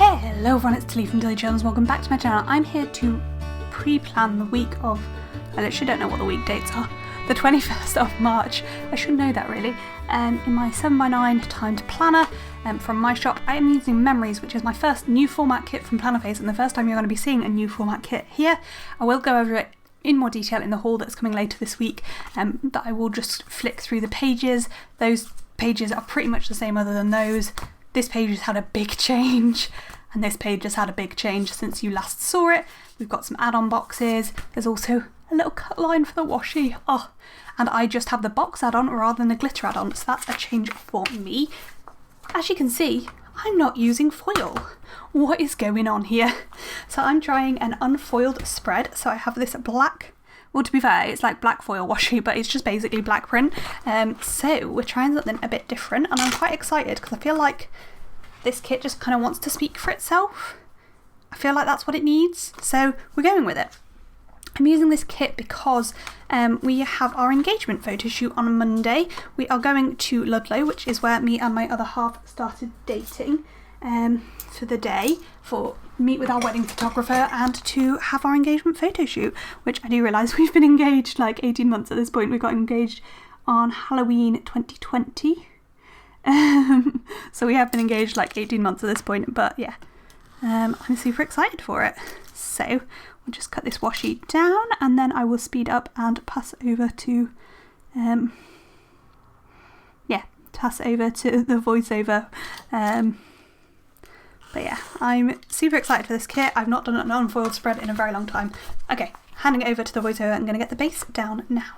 Hello everyone, it's Tilly from Tilly Jones. Welcome back to my channel. I'm here to pre-plan the week of, I literally don't know what the week dates are, the 21st of March. I should know that really. In my 7x9 timed planner from my shop, I am using Memories, which is my first new format kit from Plannerface, and the first time you're going to be seeing a new format kit here. I will go over it in more detail in the haul that's coming later this week, but I will just flick through the pages. Those pages are pretty much the same other than those. This page has had a big change, and this page has had a big change since you last saw it. We've got some add-on boxes. There's also a little cut line for the washi. Oh, and I just have the box add-on rather than the glitter add-on, so that's a change for me. As you can see, I'm not using foil. What is going on here? So I'm trying an unfoiled spread. So I have this black, well, to be fair, it's like black foil washi, but it's just basically black print. So we're trying something a bit different, and I'm quite excited because I feel like this kit just kind of wants to speak for itself. I feel like that's what it needs, so we're going with it. I'm using this kit because we have our engagement photo shoot on Monday. We are going to Ludlow, which is where me and my other half started dating for the day, for meet with our wedding photographer and to have our engagement photo shoot, which I do realise we've been engaged like 18 months at this point. We got engaged on Halloween 2020. So we have been engaged like 18 months at this point, but yeah, I'm super excited for it. So we'll just cut this washi down and then I will speed up and pass over to pass over to the voiceover. But yeah, I'm super excited for this kit. I've not done an unfoiled spread in a very long time. Okay, handing it over to the voiceover. I'm going to get the base down now.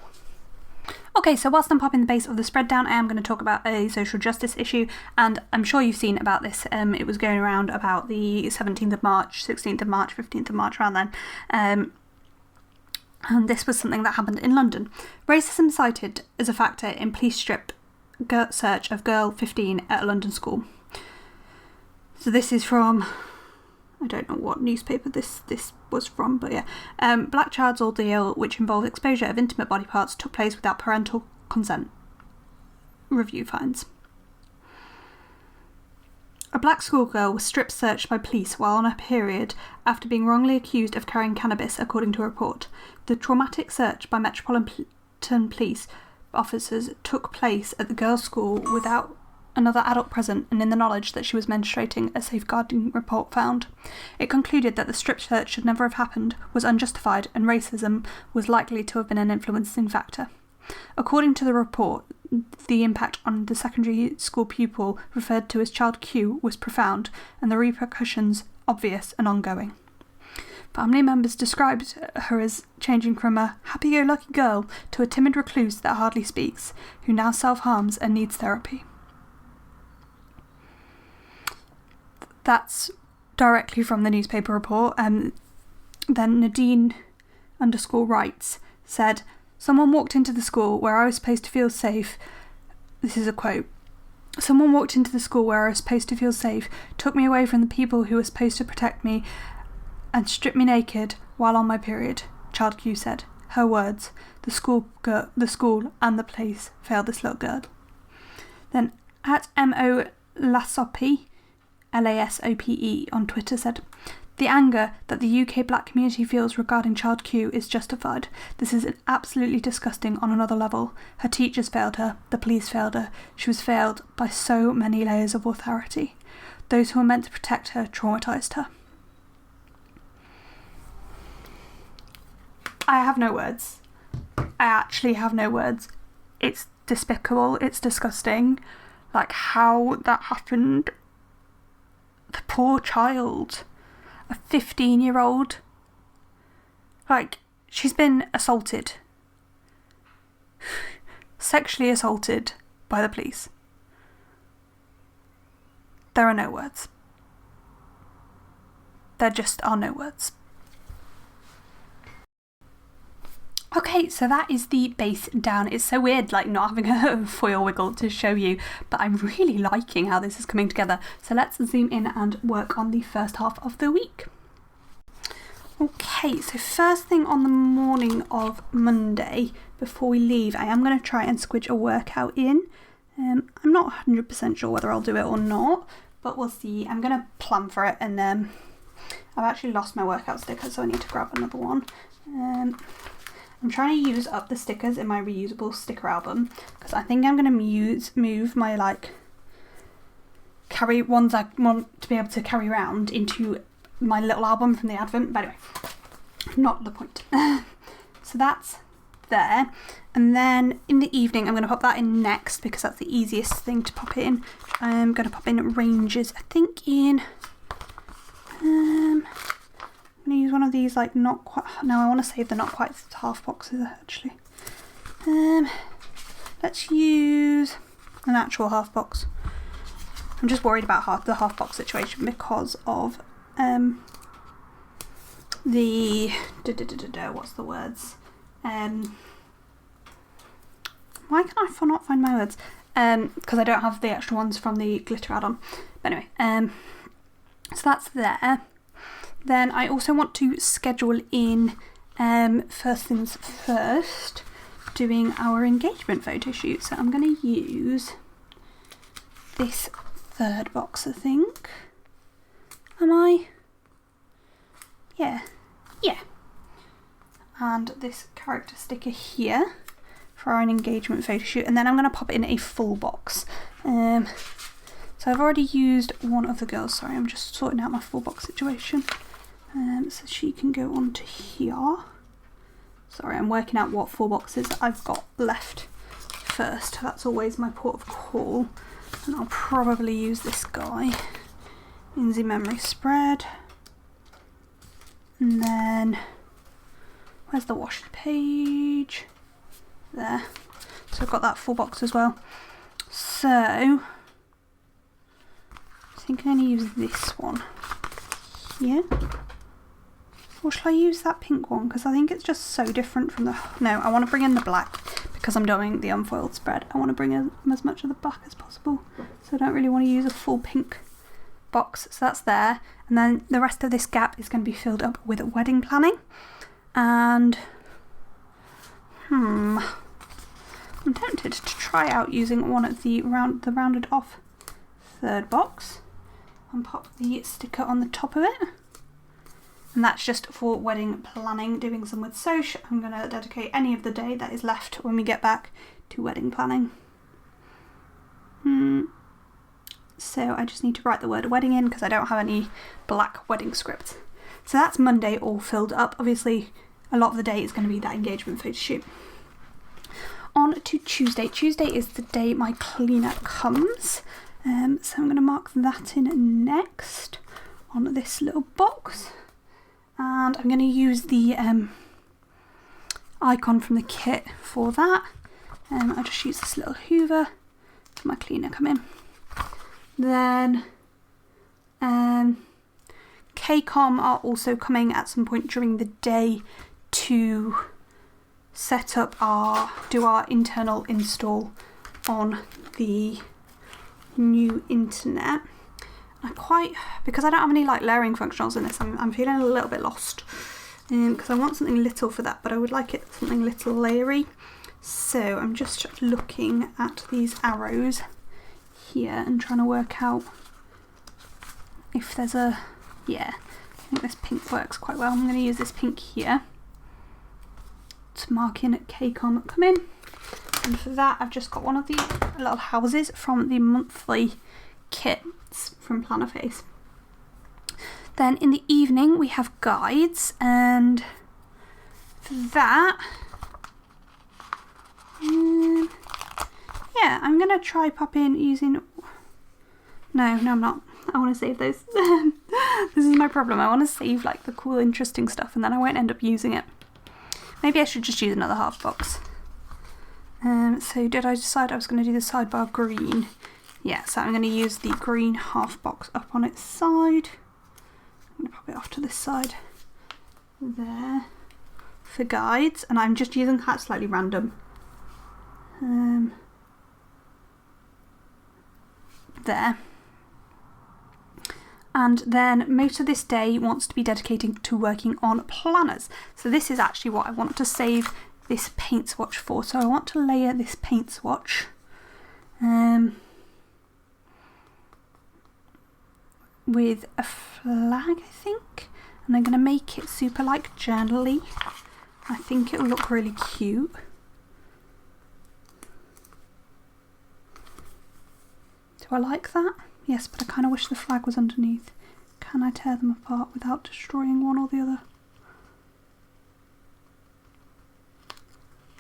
Okay, so whilst I'm popping the base of the spread down, I am going to talk about a social justice issue, and I'm sure you've seen about this. It was going around about the 17th of March, 16th of March, 15th of March, around then. And this was something that happened in London. Racism cited as a factor in police strip search of girl 15 at a London school. So this is from, I don't know what newspaper this was from, but yeah. Black child's ordeal, which involved exposure of intimate body parts, took place without parental consent. Review finds. A black schoolgirl was strip searched by police while on her period after being wrongly accused of carrying cannabis, according to a report. The traumatic search by Metropolitan Police officers took place at the girls' school without another adult present and in the knowledge that she was menstruating, a safeguarding report found. It concluded that the strip search should never have happened, was unjustified, and racism was likely to have been an influencing factor. According to the report, the impact on the secondary school pupil, referred to as Child Q, was profound, and the repercussions obvious and ongoing. Family members described her as changing from a happy-go-lucky girl to a timid recluse that hardly speaks, who now self-harms and needs therapy. That's directly from the newspaper report. Then Nadine _writes said, "Someone walked into the school where I was supposed to feel safe." This is a quote. "Someone walked into the school where I was supposed to feel safe, took me away from the people who were supposed to protect me, and stripped me naked while on my period," Child Q said. Her words, the school and the place failed this little girl. Then at M.O. Lasope, Lasope on Twitter said, "The anger that the UK black community feels regarding Child Q is justified. This is absolutely disgusting on another level. Her teachers failed her, the police failed her. She was failed by so many layers of authority. Those who were meant to protect her traumatised her." I have no words. I actually have no words. It's despicable. It's disgusting. Like, how that happened. The poor child. A 15-year-old. Like, she's been assaulted. Sexually assaulted by the police. There are no words. There just are no words. Okay, so that is the base down. It's so weird, like, not having a foil wiggle to show you, but I'm really liking how this is coming together. So let's zoom in and work on the first half of the week. Okay, so first thing on the morning of Monday, before we leave, I am going to try and squidge a workout in. I'm not 100% sure whether I'll do it or not, but we'll see. I'm going to plan for it, and then I've actually lost my workout sticker, so I need to grab another one. I'm trying to use up the stickers in my reusable sticker album, because I think I'm going to move my like ones I want to be able to carry around into my little album from the Advent. But anyway, not the point. So that's there, and then in the evening I'm going to pop that in next because that's the easiest thing to pop in. I'm going to pop in Ranges, I think in I'm going to use one of these like not quite, no, I want to save the not quite half boxes actually. Let's use an actual half box. I'm just worried about the half box situation because of the what's the words? Why can I not find my words? Because I don't have the extra ones from the glitter add-on. But anyway, so that's there. Then I also want to schedule in, first things first, doing our engagement photo shoot. So I'm going to use this third box, I think. Am I? Yeah. And this character sticker here for our engagement photo shoot, and then I'm going to pop in a full box. So I've already used one of the girls. Sorry, I'm just sorting out my full box situation. So she can go on to here. Sorry, I'm working out what full boxes I've got left first. That's always my port of call. And I'll probably use this guy in the memory spread. And then, where's the washi page? There. So I've got that full box as well. So, I think I'm going to use this one here. Or shall I use that pink one? Because I think it's just so different from the... No, I want to bring in the black because I'm doing the unfoiled spread. I want to bring in as much of the black as possible. So I don't really want to use a full pink box. So that's there. And then the rest of this gap is going to be filled up with wedding planning. And... I'm tempted to try out using one of the rounded off third box and pop the sticker on the top of it. And that's just for wedding planning, doing some with Soch. I'm going to dedicate any of the day that is left when we get back to wedding planning. So I just need to write the word wedding in because I don't have any black wedding script. So that's Monday all filled up. Obviously, a lot of the day is going to be that engagement photo shoot. On to Tuesday. Tuesday is the day my cleaner comes. So I'm going to mark that in next on this little box. And I'm going to use the icon from the kit for that. I'll just use this little hoover for my cleaner come in. Then KCOM are also coming at some point during the day to set up do our internal install on the new internet. Because I don't have any like layering functionals in this, I'm feeling a little bit lost because I want something little for that, but I would like it something little layery. So I'm just looking at these arrows here and trying to work out if there's I think this pink works quite well. I'm going to use this pink here to mark in KCOM come in, and for that I've just got one of the little houses from the monthly kits from Plannerface. Then in the evening we have guides, and for that I'm gonna try pop in using no I'm not. I want to save those. This is my problem. I want to save like the cool interesting stuff and then I won't end up using it. Maybe I should just use another half box. So did I decide I was going to do the sidebar green? Yeah, so I'm going to use the green half box up on its side. I'm going to pop it off to this side there for guides, and I'm just using that slightly random. There. And then most of this day wants to be dedicated to working on planners. So this is actually what I want to save this paint swatch for. So I want to layer this paint swatch. with a flag, I think. And I'm going to make it super like journal-y. I think it'll look really cute. Do I like that? Yes, but I kind of wish the flag was underneath. Can I tear them apart without destroying one or the other?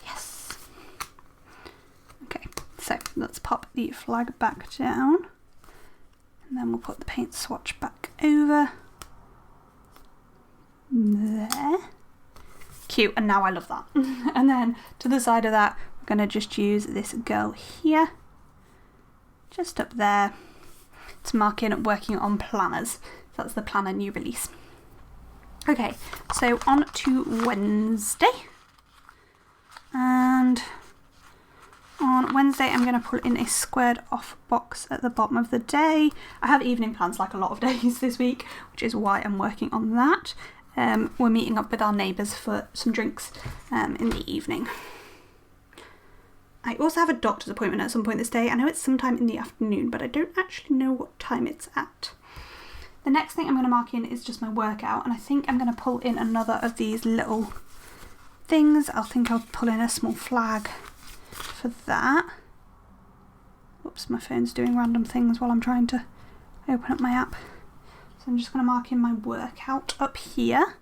Yes. Okay, so let's pop the flag back down. And then we'll put the paint swatch back over. There. Cute, and now I love that. And then to the side of that, we're going to just use this girl here. Just up there. To mark in working on planners. That's the planner new release. Okay, so on to Wednesday. And on Wednesday I'm going to put in a squared off box at the bottom of the day. I have evening plans like a lot of days this week, which is why I'm working on that. We're meeting up with our neighbours for some drinks in the evening. I also have a doctor's appointment at some point this day. I know it's sometime in the afternoon, but I don't actually know what time it's at. The next thing I'm going to mark in is just my workout, and I think I'm going to pull in another of these little things. I think I'll pull in a small flag for that. Whoops, my phone's doing random things while I'm trying to open up my app. So I'm just going to mark in my workout up here.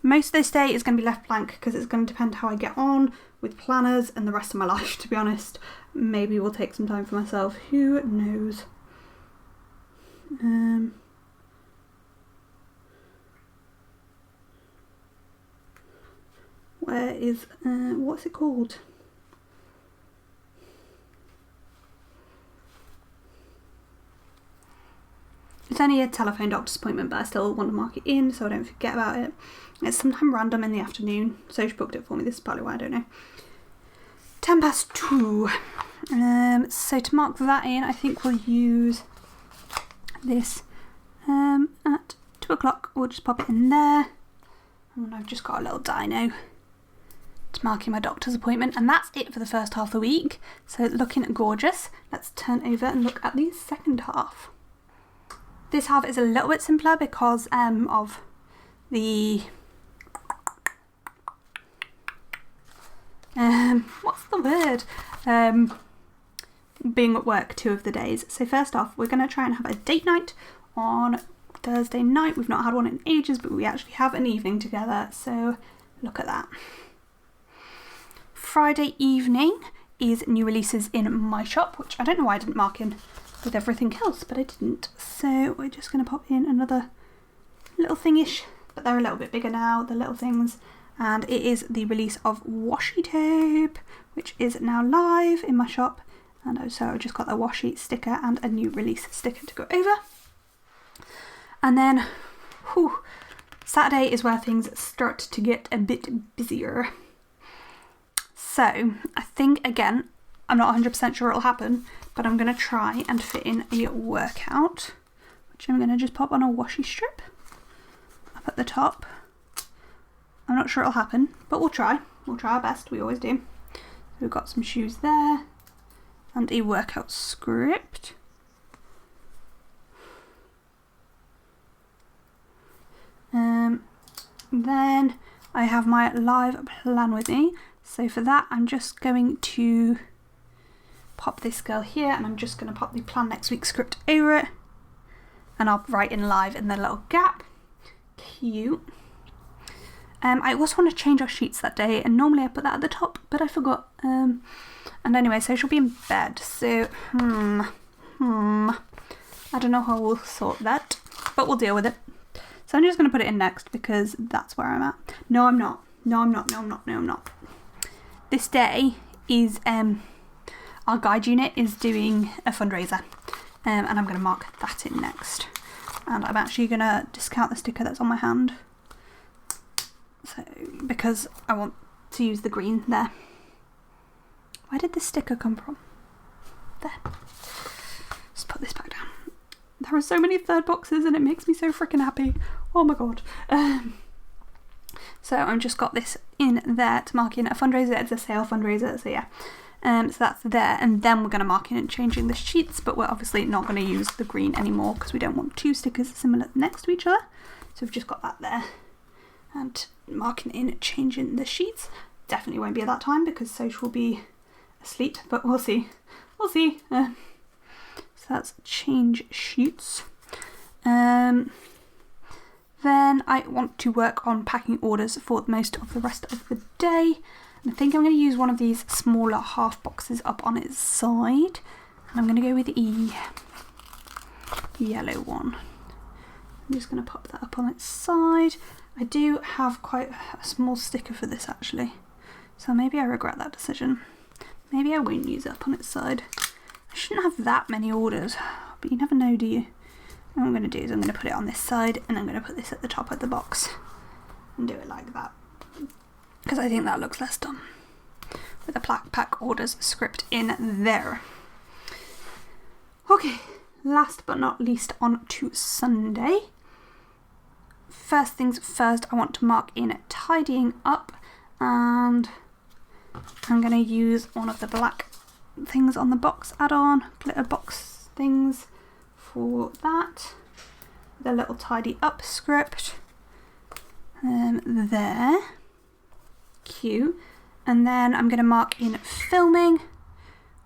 Most of this day is going to be left blank because it's going to depend how I get on with planners and the rest of my life, to be honest. Maybe we'll take some time for myself. Who knows? Where is, what's it called? It's only a telephone doctor's appointment, but I still want to mark it in so I don't forget about it. It's sometime random in the afternoon, so she booked it for me. This is probably why I don't know. 2:10. So to mark that in, I think we'll use this at 2 o'clock. We'll just pop it in there. And I've just got a little dino to mark in my doctor's appointment. And that's it for the first half of the week. So looking gorgeous. Let's turn over and look at the second half. This half is a little bit simpler because of the what's the word? Being at work 2 of the days. So first off, we're going to try and have a date night on Thursday night. We've not had one in ages, but we actually have an evening together. So look at that. Friday evening is new releases in my shop, which I don't know why I didn't mark in with everything else, but I didn't. So we're just going to pop in another little thingish, but they're a little bit bigger now, the little things. And it is the release of washi tape, which is now live in my shop. And so I just got a washi sticker and a new release sticker to go over. And then, Saturday is where things start to get a bit busier. So I think, again, I'm not 100% sure it'll happen, but I'm going to try and fit in a workout, which I'm going to just pop on a washi strip up at the top. I'm not sure it'll happen, but we'll try. We'll try our best, we always do. So we've got some shoes there and a workout script. Then I have my live plan with me. So for that, I'm just going to pop this girl here, and I'm just going to pop the plan next week script over it, and I'll write in live in the little gap. Cute. I also want to change our sheets that day, and normally I put that at the top, but I forgot. And anyway, so she'll be in bed. So I don't know how we'll sort that, but we'll deal with it. So I'm just going to put it in next because that's where I'm at. No, I'm not. No, I'm not. No, I'm not. No, I'm not. This day is our guide unit is doing a fundraiser, and I'm going to mark that in next. And I'm actually going to discount the sticker that's on my hand, so because I want to use the green there. Where did this sticker come from? There. Just put this back down. There are so many third boxes and it makes me so freaking happy. Oh my god. So I've just got this in there to mark in a fundraiser. It's a sale fundraiser, so yeah. So that's there, and then we're going to mark in and changing the sheets, but we're obviously not going to use the green anymore because we don't want two stickers similar next to each other. So we've just got that there, and marking in changing the sheets. Definitely won't be at that time because Social will be asleep, but we'll see. We'll see. So that's change sheets. Then I want to work on packing orders for most of the rest of the day. And I think I'm going to use one of these smaller half boxes up on its side. And I'm going to go with the yellow one. I'm just going to pop that up on its side. I do have quite a small sticker for this actually. So maybe I regret that decision. Maybe I won't use it up on its side. I shouldn't have that many orders, but you never know, do you? What I'm going to do is I'm going to put it on this side and I'm going to put this at the top of the box and do it like that. Because I think that looks less dumb. With the pack orders script in there. Okay, last but not least, on to Sunday. First things first, I want to mark in tidying up, and I'm going to use one of the black things on the box add-on, glitter box things for that. The little tidy up script there. Cute. And then I'm going to mark in filming,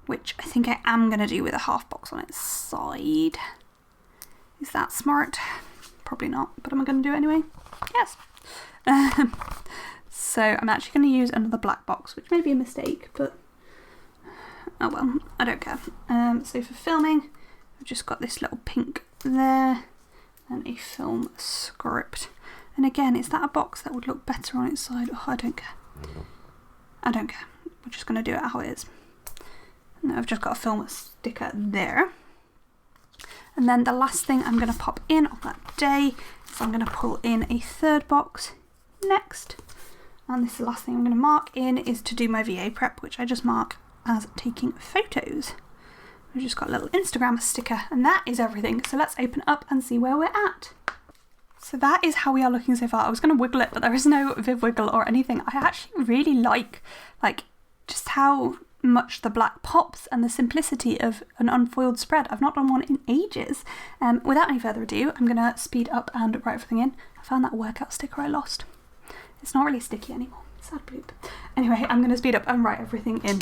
which I think I am going to do with a half box on its side. Is that smart? Probably not, but am I going to do it anyway? Yes. So I'm actually going to use another black box, which may be a mistake, but oh well, I don't care. So for filming, I've just got this little pink there and a film script. And again, is that a box that would look better on its side? Oh, I don't care. I don't care. We're just going to do it how it is. And I've just got a film sticker there. And then the last thing I'm going to pop in on that day is I'm going to pull in a third box next. And this is the last thing I'm going to mark in is to do my VA prep, which I just mark as taking photos. We've just got a little Instagram sticker, and that is everything. So let's open up and see where we're at. So that is how we are looking so far. I was going to wiggle it, but there is no Viv wiggle or anything. I actually really like just how much the black pops and the simplicity of an unfoiled spread. I've not done one in ages. Without any further ado, I'm going to speed up and write everything in. I found that workout sticker I lost. It's not really sticky anymore. Sad bloop. Anyway, I'm going to speed up and write everything in.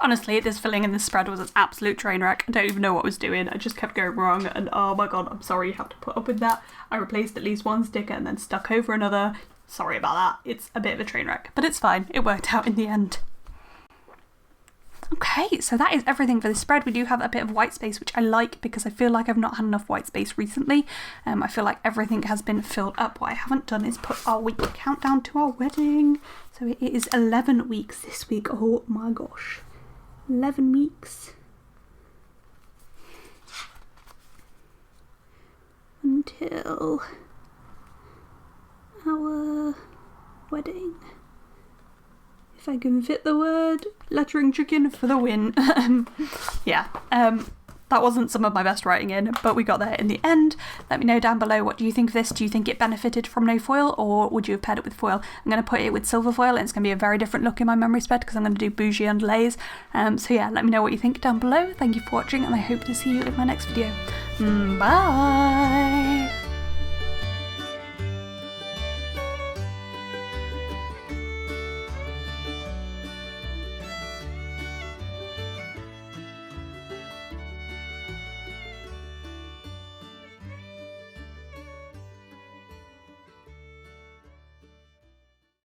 Honestly, this filling in this spread was an absolute train wreck. I don't even know what I was doing. I just kept going wrong, and oh my god, I'm sorry you have to put up with that. I replaced at least one sticker and then stuck over another. Sorry about that. It's a bit of a train wreck, but it's fine. It worked out in the end. Okay, so that is everything for this spread. We do have a bit of white space, which I like because I feel like I've not had enough white space recently. I feel like everything has been filled up. What I haven't done is put our week countdown to our wedding. So it is 11 weeks this week. Oh my gosh. 11 weeks. Until our wedding. If I can fit the word, lettering chicken for the win. Yeah, that wasn't some of my best writing in, but we got there in the end. Let me know down below, what do you think of this? Do you think it benefited from no foil, or would you have paired it with foil? I'm going to put it with silver foil, and it's going to be a very different look in my memory spread because I'm going to do bougie underlays. So yeah, let me know what you think down below. Thank you for watching, and I hope to see you in my next video. Bye!